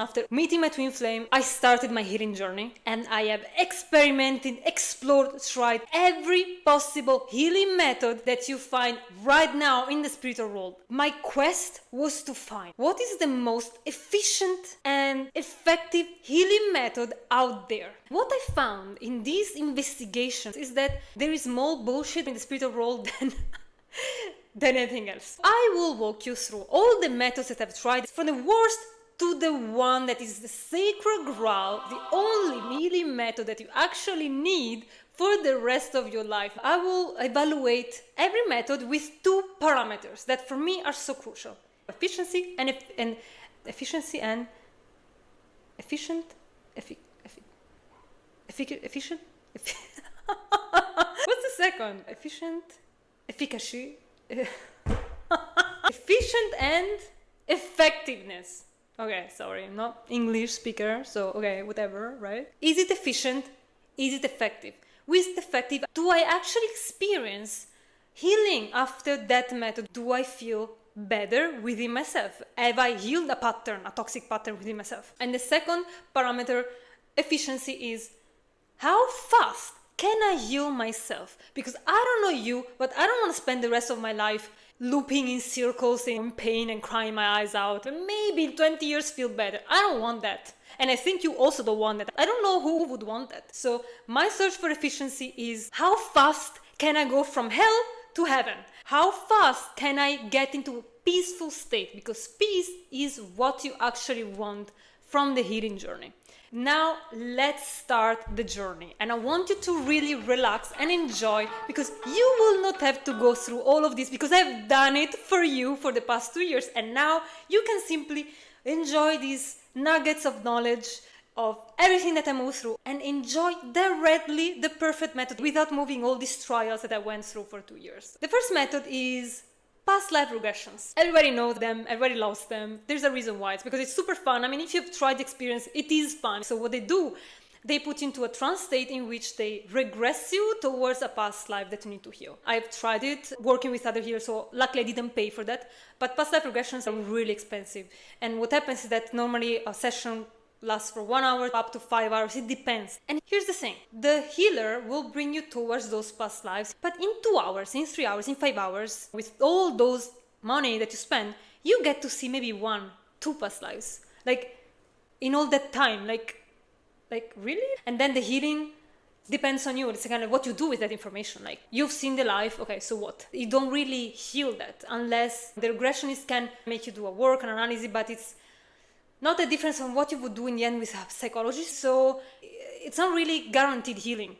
After meeting my twin flame, I started my healing journey and I have experimented, explored, tried every possible healing method that you find right now in the spiritual world. My quest was to find what is the most efficient and effective healing method out there. What I found in these investigations is that there is more bullshit in the spiritual world than anything else. I will walk you through all the methods that I've tried, from the worst to the one that is the sacred grail, the only healing method that you actually need for the rest of your life. I will evaluate every method with two parameters that for me are so crucial: efficiency and efficient. What's the second? Efficacy. Efficient and effectiveness. Okay, sorry, I'm not English speaker, so okay, whatever, right? Is it efficient? Is it effective? With effective, do I actually experience healing after that method? Do I feel better within myself? Have I healed a pattern, a toxic pattern within myself? And the second parameter, efficiency, is how fast can I heal myself? Because I don't know you, but I don't want to spend the rest of my life looping in circles in pain and crying my eyes out. Maybe in 20 years feel better. I don't want that. And I think you also don't want that. I don't know who would want that. So my search for efficiency is how fast can I go from hell to heaven? How fast can I get into a peaceful state? Because peace is what you actually want from the healing journey. Now let's start the journey, and I want you to really relax and enjoy, because you will not have to go through all of this, because I've done it for you for the past 2 years, and now you can simply enjoy these nuggets of knowledge of everything that I moved through and enjoy directly the perfect method without moving all these trials that I went through for 2 years. The first method is past life regressions. Everybody knows them, everybody loves them. There's a reason why. It's because it's super fun. I mean, if you've tried the experience, it is fun. So what they do, they put you into a trance state in which they regress you towards a past life that you need to heal. I've tried it working with other healers, so luckily I didn't pay for that. But past life regressions are really expensive. And what happens is that normally a session lasts for 1 hour up to 5 hours. It depends. And here's the thing: the healer will bring you towards those past lives, but in 2 hours, in 3 hours, in 5 hours, with all those money that you spend, you get to see maybe 1, 2 past lives. Like, in all that time, like really? And then the healing depends on you. It's kind of what you do with that information. Like, you've seen the life, okay, so what? You don't really heal that unless the regressionist can make you do a work, an analysis, but it's not a difference from what you would do in the end with a psychologist, so it's not really guaranteed healing.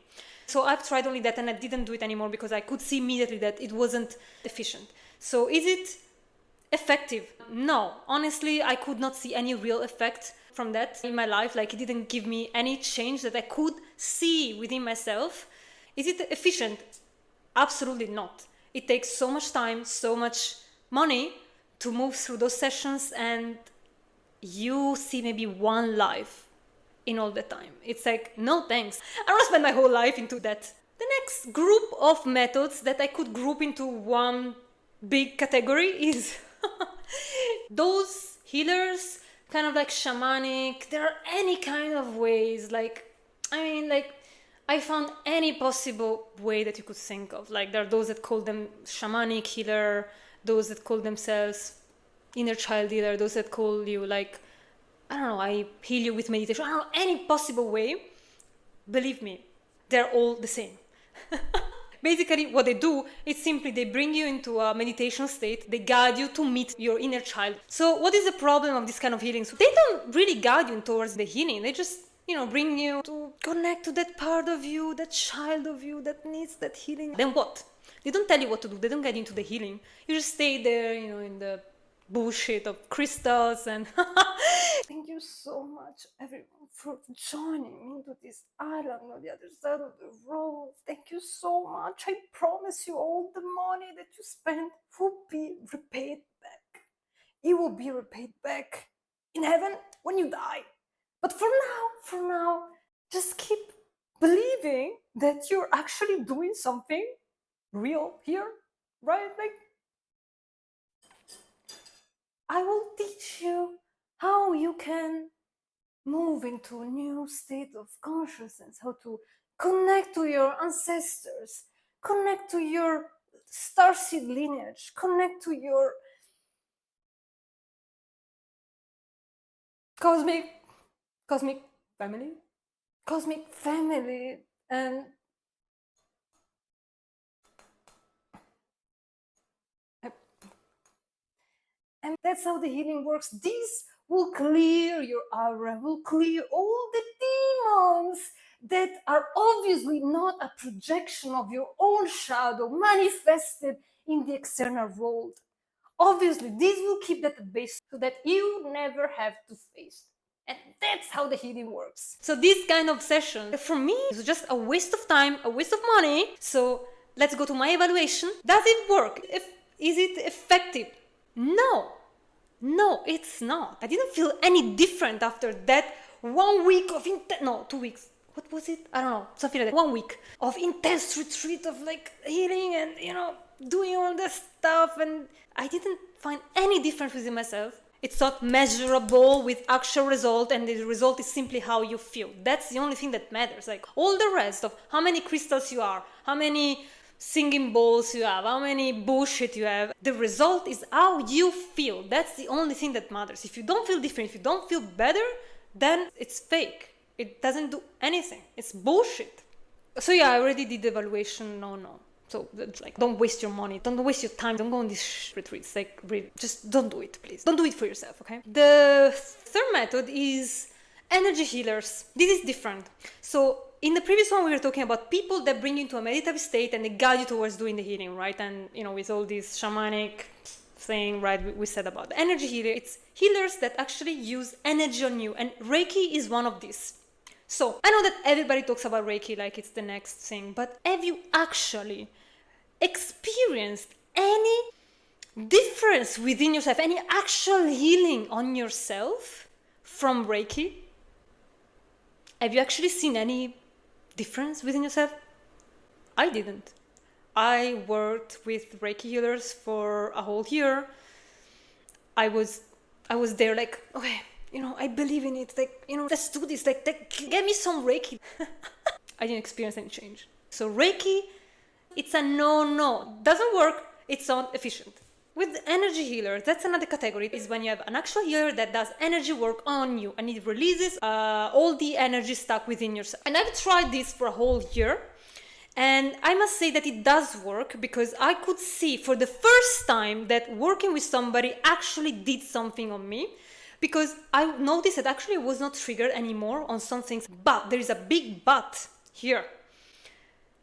So I've tried only that, and I didn't do it anymore because I could see immediately that it wasn't efficient. So is it effective? No, honestly, I could not see any real effect from that in my life. Like, it didn't give me any change that I could see within myself. Is it efficient? Absolutely not. It takes so much time, so much money to move through those sessions, and you see maybe 1 life in all the time. It's like, no thanks. I don't want to spend my whole life into that. The next group of methods that I could group into one big category is those healers, kind of like shamanic. There are any kind of ways, I found any possible way that you could think of. Like, there are those that call them shamanic healer, those that call themselves inner child healer, those that call you, like, I don't know, I heal you with meditation. I don't know, any possible way. Believe me, they're all the same. Basically, what they do is simply they bring you into a meditation state. They guide you to meet your inner child. So what is the problem of this kind of healing? So they don't really guide you towards the healing. They just, bring you to connect to that part of you, that child of you that needs that healing. Then what? They don't tell you what to do. They don't get into the healing. You just stay there, in the bullshit of crystals and thank you so much, everyone, for joining me into this island on the other side of the road. Thank you so much. I promise you, all the money that you spent will be repaid back. It will be repaid back in heaven when you die. But for now, just keep believing that you're actually doing something real here, right? Like, I will teach you how you can move into a new state of consciousness, how to connect to your ancestors, connect to your starseed lineage, connect to your cosmic cosmic family, cosmic family, and that's how the healing works. This will clear your aura, will clear all the demons that are obviously not a projection of your own shadow manifested in the external world. Obviously, this will keep that at base so that you never have to face. And that's how the healing works. So this kind of session, for me, is just a waste of time, a waste of money. So let's go to my evaluation. Does it work? Is it effective? No. No, it's not. I didn't feel any different after that 1 week of 2 weeks. What was it? I don't know, something like that. 1 week of intense retreat of like healing and doing all this stuff, and I didn't find any difference within myself. It's not measurable with actual result, and the result is simply how you feel. That's the only thing that matters. Like all the rest of how many crystals you are, how many singing bowls you have, how many bullshit you have, the result is how you feel. That's the only thing that matters. If you don't feel different, if you don't feel better, then it's fake. It doesn't do anything. It's bullshit. So yeah, I already did the evaluation. No. So it's like, don't waste your money, don't waste your time, don't go on these retreats. Like, really, just don't do it, please. Don't do it for yourself, okay? The third method is energy healers. This is different. So in the previous one, we were talking about people that bring you into a meditative state and they guide you towards doing the healing, right? And, with all this shamanic thing, right, we said about the energy healer. It's healers that actually use energy on you. And Reiki is one of these. So I know that everybody talks about Reiki like it's the next thing, but have you actually experienced any difference within yourself, any actual healing on yourself from Reiki? Have you actually seen any difference within yourself? I didn't. I worked with Reiki healers for a whole year. I was there like, okay, I believe in it. Like, let's do this. Like, get me some Reiki. I didn't experience any change. So Reiki, it's a no. Doesn't work. It's not efficient. With energy healers, that's another category. Is when you have an actual healer that does energy work on you and it releases all the energy stuck within yourself. And I've tried this for a whole year. And I must say that it does work, because I could see for the first time that working with somebody actually did something on me, because I noticed that actually I was not triggered anymore on some things. But there is a big but here.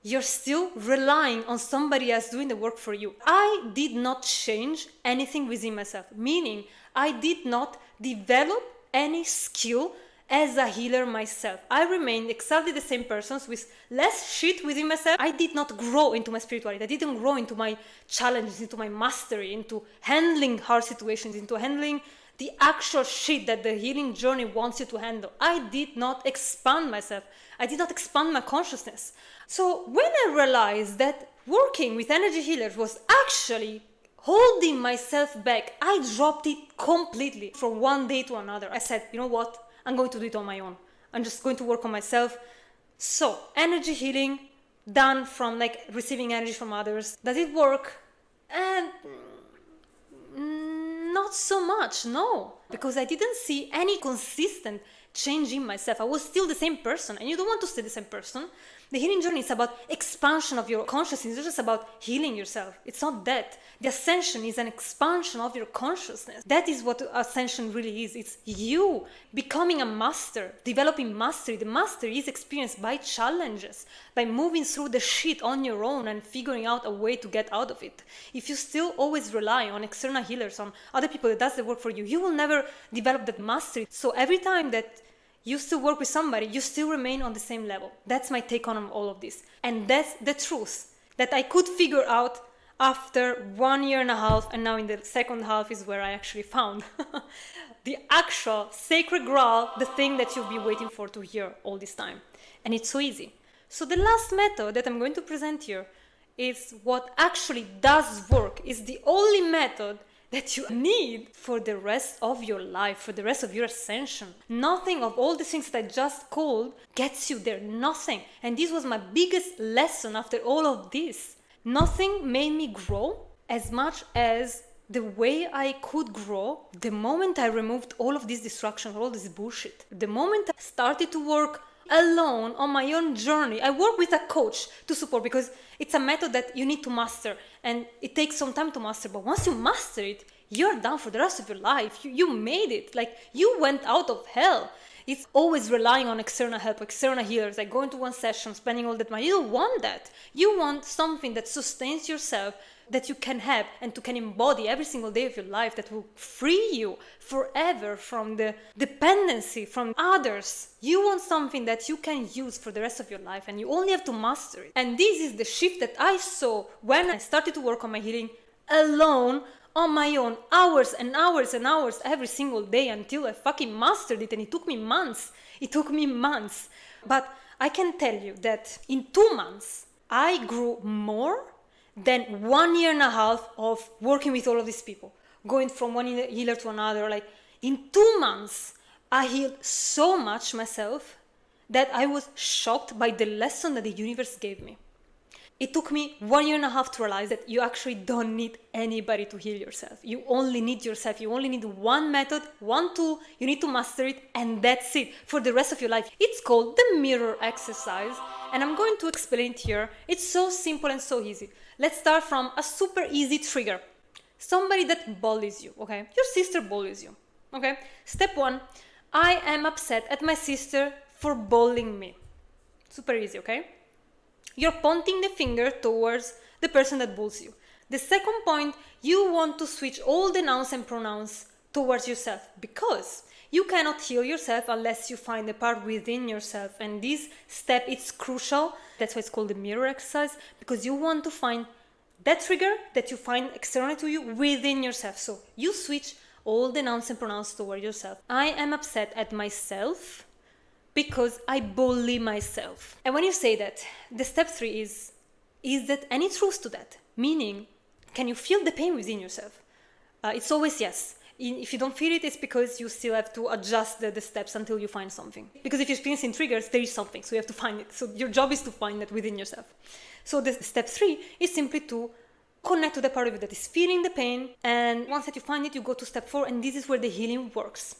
You're still relying on somebody else doing the work for you. I did not change anything within myself, meaning I did not develop any skill as a healer myself. I remained exactly the same person with less shit within myself. I did not grow into my spirituality. I didn't grow into my challenges, into my mastery, into handling hard situations, into handling the actual shit that the healing journey wants you to handle. I did not expand myself. I did not expand my consciousness. So when I realized that working with energy healers was actually holding myself back, I dropped it completely from one day to another. I said, you know what? I'm going to do it on my own. I'm just going to work on myself. So energy healing done from like receiving energy from others. Does it work? And not so much, no, because I didn't see any consistent change in myself. I was still the same person, and you don't want to stay the same person. The healing journey is about expansion of your consciousness. It's not just about healing yourself. It's not that. The ascension is an expansion of your consciousness. That is what ascension really is. It's you becoming a master, developing mastery. The mastery is experienced by challenges, by moving through the shit on your own and figuring out a way to get out of it. If you still always rely on external healers, on other people that does the work for you, you will never develop that mastery. So every time that you still work with somebody, you still remain on the same level. That's my take on all of this. And that's the truth that I could figure out after 1.5 years, and now in the second half is where I actually found the actual sacred grail, the thing that you've been waiting for to hear all this time. And it's so easy. So the last method that I'm going to present here is what actually does work, is the only method that you need for the rest of your life, for the rest of your ascension. Nothing of all the things that I just called gets you there. Nothing. And this was my biggest lesson after all of this. Nothing made me grow as much as the way I could grow the moment I removed all of this distraction, all this bullshit. The moment I started to work alone on my own journey. I work with a coach to support, because it's a method that you need to master and it takes some time to master, but once you master it, you're done for the rest of your life. You made it. Like, you went out of hell. It's always relying on external help, external healers, like going to one session, spending all that money. You don't want that. You want something that sustains yourself, that you can have and to can embody every single day of your life, that will free you forever from the dependency from others. You want something that you can use for the rest of your life, and you only have to master it. And this is the shift that I saw when I started to work on my healing alone, on my own, hours and hours and hours every single day, until I fucking mastered it. And it took me months. But I can tell you that in 2 months, I grew more than 1.5 years of working with all of these people, going from one healer to another. Like, in 2 months, I healed so much myself that I was shocked by the lesson that the universe gave me. It took me 1.5 years to realize that you actually don't need anybody to heal yourself. You only need yourself. You only need one method, one tool. You need to master it, and that's it for the rest of your life. It's called the mirror exercise, and I'm going to explain it here. It's so simple and so easy. Let's start from a super easy trigger. Somebody that bullies you, okay? Your sister bullies you, okay? Step 1, I am upset at my sister for bullying me. Super easy, okay? You're pointing the finger towards the person that bullies you. The second point, you want to switch all the nouns and pronouns towards yourself, because you cannot heal yourself unless you find the part within yourself. And this step is crucial. That's why it's called the mirror exercise, because you want to find that trigger that you find external to you within yourself. So you switch all the nouns and pronouns toward yourself. I am upset at myself because I bully myself. And when you say that, the step 3 is that any truth to that? Meaning, can you feel the pain within yourself? It's always yes. If you don't feel it, it's because you still have to adjust the steps until you find something. Because if you're experiencing triggers, there is something, so you have to find it. So your job is to find that within yourself. So the step 3 is simply to connect to the part of you that is feeling the pain. And once that you find it, you go to step 4, and this is where the healing works.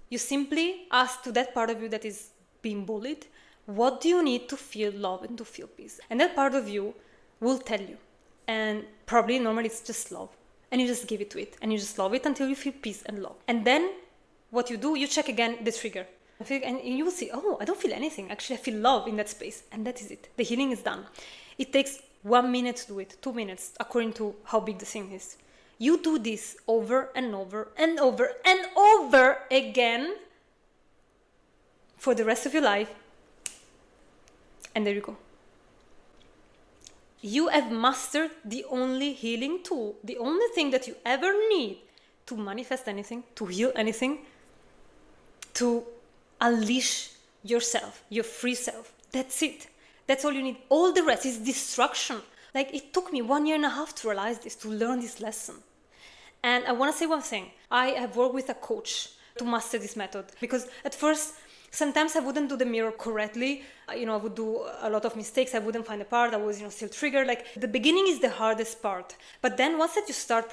You simply ask to that part of you that is being bullied, what do you need to feel love and to feel peace? And that part of you will tell you. And probably normally it's just love. And you just give it to it, and you just love it until you feel peace and love. And then what you do, you check again the trigger, and you will see, oh, I don't feel anything. Actually, I feel love in that space, and that is it. The healing is done. It takes 1 minute to do it, 2 minutes, according to how big the thing is. You do this over and over and over and over again for the rest of your life, and there you go. You have mastered the only healing tool, the only thing that you ever need to manifest anything, to heal anything, to unleash yourself, your free self. That's it. That's all you need. All the rest is distraction. Like, it took me 1.5 years to realize this, to learn this lesson. And I want to say one thing. I have worked with a coach to master this method, because at first, sometimes I wouldn't do the mirror correctly. I would do a lot of mistakes. I wouldn't find the part. I was, still triggered. Like, the beginning is the hardest part. But then once that you start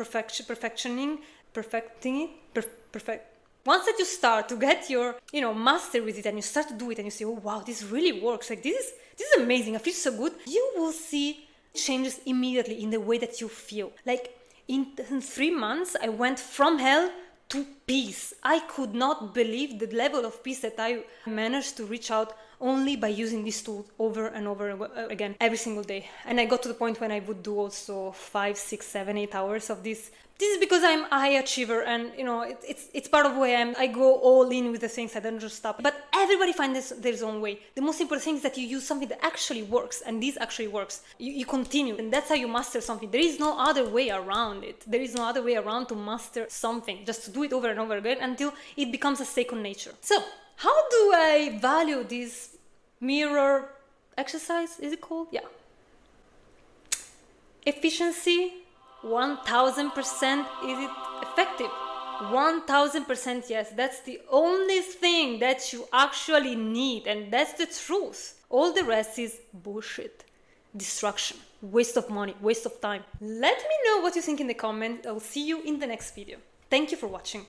once that you start to get your, master with it, and you start to do it, and you say, oh, wow, this really works. Like, this is amazing. I feel so good. You will see changes immediately in the way that you feel. Like, in 3 months, I went from hell to peace. I could not believe the level of peace that I managed to reach out only by using this tool over and over again every single day. And I got to the point when I would do also 5, 6, 7, 8 hours of this. This is because I'm a high achiever, and it's part of who I am. I go all in with the things. I don't just stop. But everybody finds their own way. The most important thing is that you use something that actually works, and this actually works. You continue, and that's how you master something. There is no other way around it. There is no other way around to master something. Just to do it over and over again until it becomes a second nature. So, how do I value this mirror exercise? Is it called? Yeah. Efficiency 1000% is it effective? 1000% yes. That's the only thing that you actually need, and that's the truth. All the rest is bullshit, distraction, waste of money, waste of time. Let me know what you think in the comments. I'll see you in the next video. Thank you for watching.